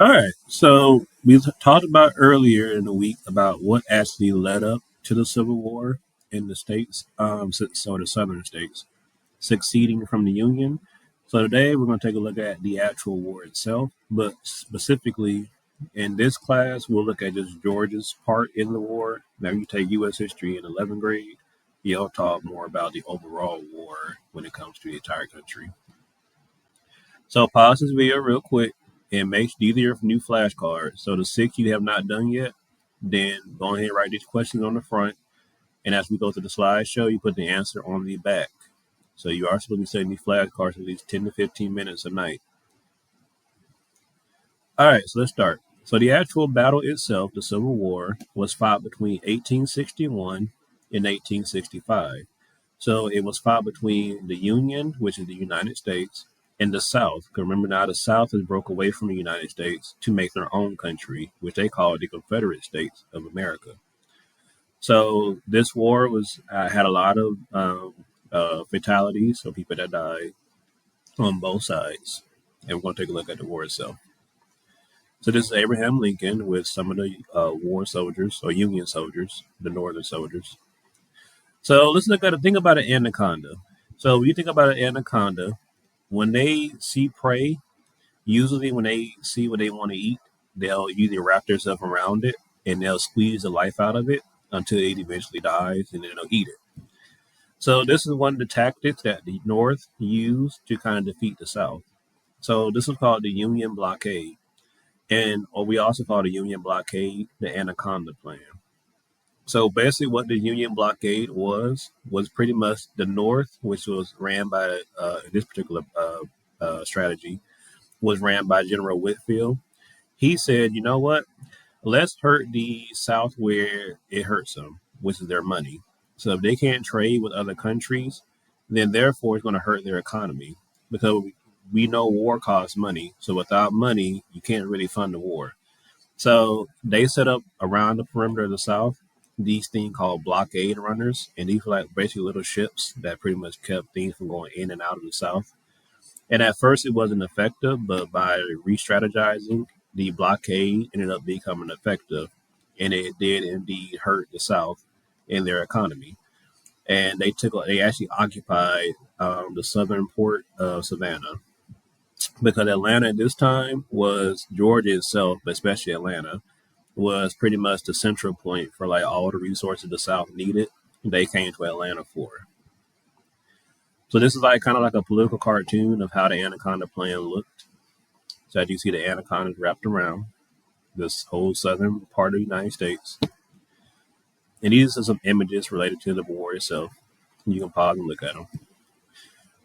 All right. So we talked about earlier in the week about what actually led up to the Civil War in the states, so the southern states succeeding from the Union. So today we're going to take a look at the actual war itself, but specifically in this class we'll look at just Georgia's part in the war. Now you take U.S. history in 11th grade, you'll talk more about the overall war when it comes to the entire country. So pause this video real quick and make sure these are your new flashcards. So the six you have not done yet, then go ahead and write these questions on the front. And as we go through the slideshow, you put the answer on the back. So you are supposed to be setting these flashcards at least 10 to 15 minutes a night. All right, so let's start. So the actual battle itself, the Civil War, was fought between 1861 and 1865. So it was fought between the Union, which is the United States, and the South. Because remember now, the South has broke away from the United States to make their own country, which they call the Confederate States of America. So this war was had a lot of fatalities, so people that died on both sides. And we're going to take a look at the war itself. So this is Abraham Lincoln with some of the war soldiers or Union soldiers, the Northern soldiers. So let's look at think about an anaconda. So when you think about an anaconda, when they see prey, usually when they see what they want to eat, they'll usually wrap themselves around it and they'll squeeze the life out of it until it eventually dies and then they'll eat it. So this is one of the tactics that the North used to kind of defeat the South. So this is called the Union blockade. And or we also call the Union blockade the Anaconda Plan. So basically, what the Union blockade was pretty much the North, which was ran by this particular strategy, was ran by General Whitfield. He said, you know what? Let's hurt the South where it hurts them, which is their money. So if they can't trade with other countries, then therefore it's going to hurt their economy because we know war costs money. So without money, you can't really fund the war. So they set up around the perimeter of the South these things called blockade runners, and these were like basically little ships that pretty much kept things from going in and out of the South. And at first, it wasn't effective, but by re-strategizing, the blockade ended up becoming effective, and it did indeed hurt the South and their economy. And they actually occupied the southern port of Savannah because Atlanta at this time was Georgia itself, but especially Atlanta was pretty much the central point for like all the resources the South needed. They came to Atlanta for. So this is like kind of like a political cartoon of how the Anaconda Plan looked. So as you see, the anacondas wrapped around this whole southern part of the United States. And these are some images related to the war itself. You can pause and look at them.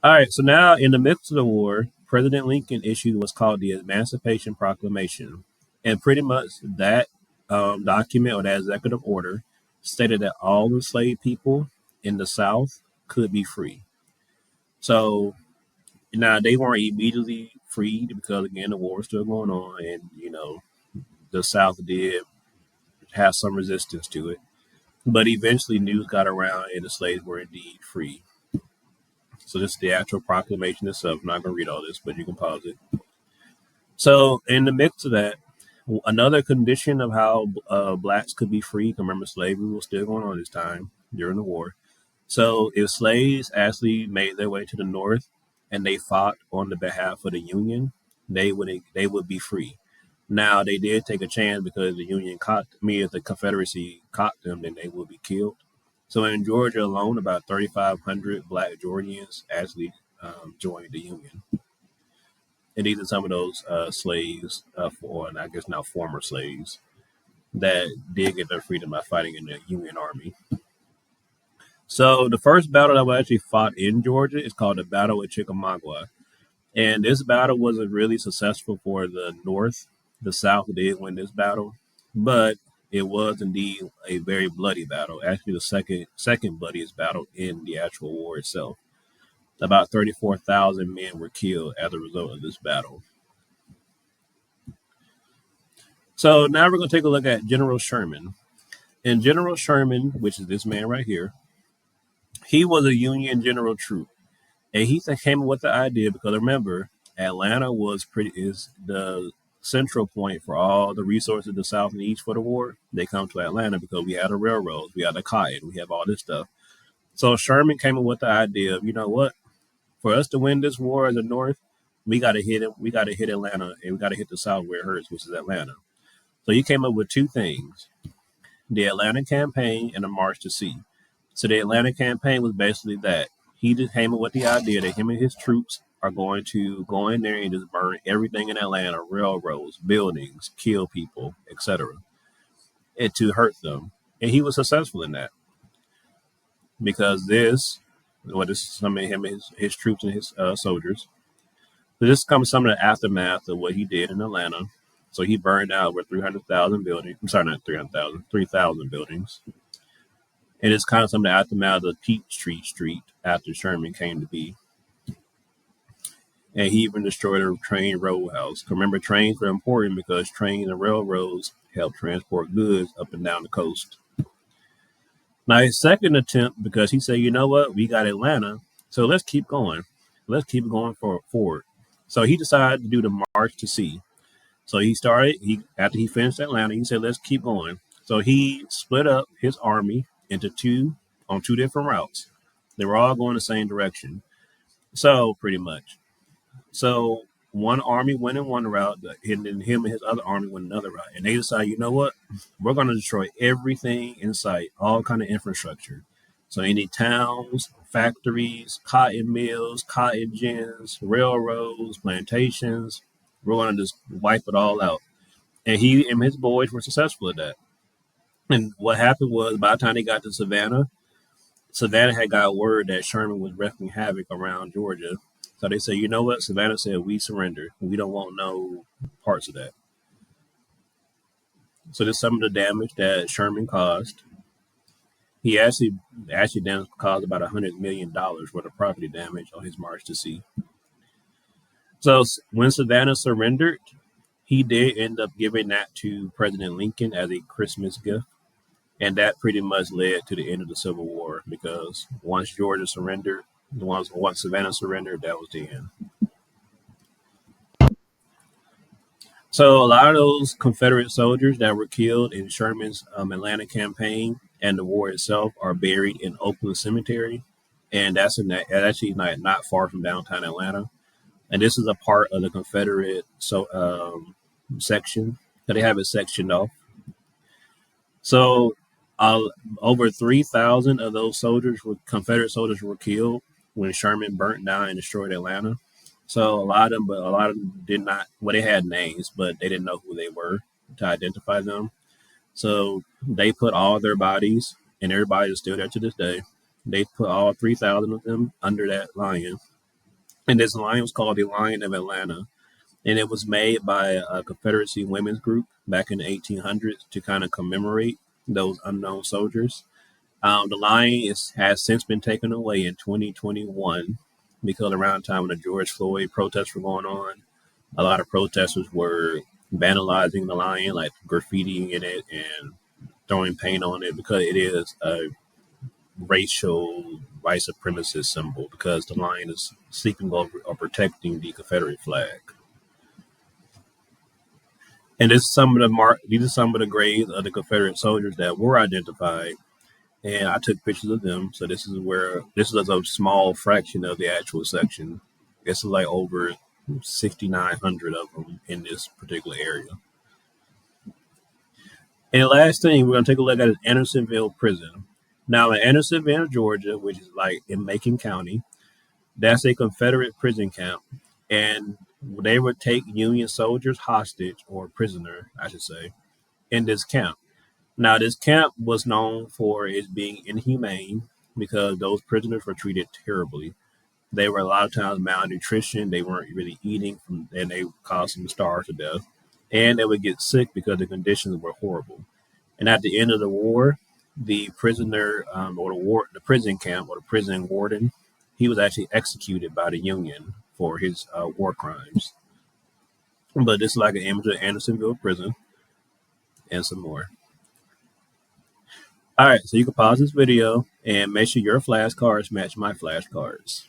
All right, so now in the midst of the war, President Lincoln issued what's called the Emancipation Proclamation. And pretty much that document or that executive order stated that all enslaved people in the South could be free. So now they weren't immediately freed because again the war was still going on, and the South did have some resistance to it. But eventually news got around and the slaves were indeed free. So this is the actual proclamation itself. I'm not going to read all this, but you can pause it. So in the midst of that, another condition of how blacks could be free, remember slavery was still going on this time during the war. So if slaves actually made their way to the North and they fought on the behalf of the Union, they would be free. Now they did take a chance because the Union if the Confederacy caught them, then they would be killed. So in Georgia alone, about 3,500 Black Georgians actually joined the Union, and these are some of those slaves, and I guess now former slaves, that did get their freedom by fighting in the Union Army. So the first battle that was actually fought in Georgia is called the Battle of Chickamauga. And this battle wasn't really successful for the North. The South did win this battle, but it was indeed a very bloody battle. Actually, the second bloodiest battle in the actual war itself. About 34,000 men were killed as a result of this battle. So now we're going to take a look at General Sherman. And General Sherman, which is this man right here, he was a Union general troop. And he came up with the idea because remember, Atlanta is the central point for all the resources of the South and East for the war. They come to Atlanta because we had the railroads, we had the cotton, we have all this stuff. So Sherman came up with the idea of, you know what, for us to win this war as the North, we got to hit it. We got to hit Atlanta, and we got to hit the South where it hurts, which is Atlanta. So he came up with two things: the Atlanta campaign and the March to Sea. So the Atlanta campaign was basically that he just came up with the idea that him and his troops are going to go in there and just burn everything in Atlanta, railroads, buildings, kill people, etc., and to hurt them. And he was successful in that because this is some of him, his troops and his soldiers. So this comes some of the aftermath of what he did in Atlanta. So he burned out over 300,000 buildings. I'm sorry, not 300,000, 3,000 buildings. And it's kind of some of the aftermath of Peachtree Street after Sherman came to be. And he even destroyed a train roadhouse. Remember, trains were important because trains and railroads helped transport goods up and down the coast. Now, his second attempt, because he said, you know what, we got Atlanta, so let's keep going. Let's keep going forward. So he decided to do the March to Sea. So after he finished Atlanta, he said, let's keep going. So he split up his army into two different routes. They were all going the same direction. So pretty much. So one army went in one route, and then him and his other army went another route. And they decided, you know what? We're going to destroy everything in sight, all kind of infrastructure. So any towns, factories, cotton mills, cotton gins, railroads, plantations, we're going to just wipe it all out. And he and his boys were successful at that. And what happened was, by the time they got to Savannah, Savannah had got word that Sherman was wreaking havoc around Georgia. So they said, you know what? Savannah said, we surrender. We don't want no parts of that. So there's some of the damage that Sherman caused. He actually caused about $100 million worth of property damage on his march to sea. So when Savannah surrendered, he did end up giving that to President Lincoln as a Christmas gift. And that pretty much led to the end of the Civil War because once Georgia surrendered, once Savannah surrendered, that was the end. So a lot of those Confederate soldiers that were killed in Sherman's Atlanta campaign and the war itself are buried in Oakland Cemetery, and that's actually not far from downtown Atlanta. And this is a part of the Confederate section. So they have it sectioned off. So over 3,000 of those Confederate soldiers were killed when Sherman burnt down and destroyed Atlanta. So a lot of them did not. Well, they had names, but they didn't know who they were to identify them. So they put all their bodies, and everybody is still there to this day. They put all 3,000 of them under that lion, and this lion was called the Lion of Atlanta, and it was made by a Confederacy women's group back in the 1800s to kind of commemorate those unknown soldiers. The lion has since been taken away in 2021 because around the time when the George Floyd protests were going on, a lot of protesters were vandalizing the lion, like graffitiing in it and throwing paint on it because it is a racial white supremacist symbol because the lion is seeking over or protecting the Confederate flag. And these are some of the graves of the Confederate soldiers that were identified, and I took pictures of them. So this is a small fraction of the actual section. It's like over 6,900 of them in this particular area. And the last thing we're going to take a look at is Andersonville Prison. Now, in Andersonville, Georgia, which is like in Macon County, that's a Confederate prison camp, and they would take Union soldiers hostage or prisoner, I should say, in this camp. Now, this camp was known for its being inhumane because those prisoners were treated terribly. They were a lot of times malnutrition. They weren't really eating, and they caused them to starve to death. And they would get sick because the conditions were horrible. And at the end of the war, the prisoner the prison camp or the prison warden, he was actually executed by the Union for his war crimes. But this is like an image of Andersonville prison and some more. All right, so you can pause this video and make sure your flashcards match my flashcards.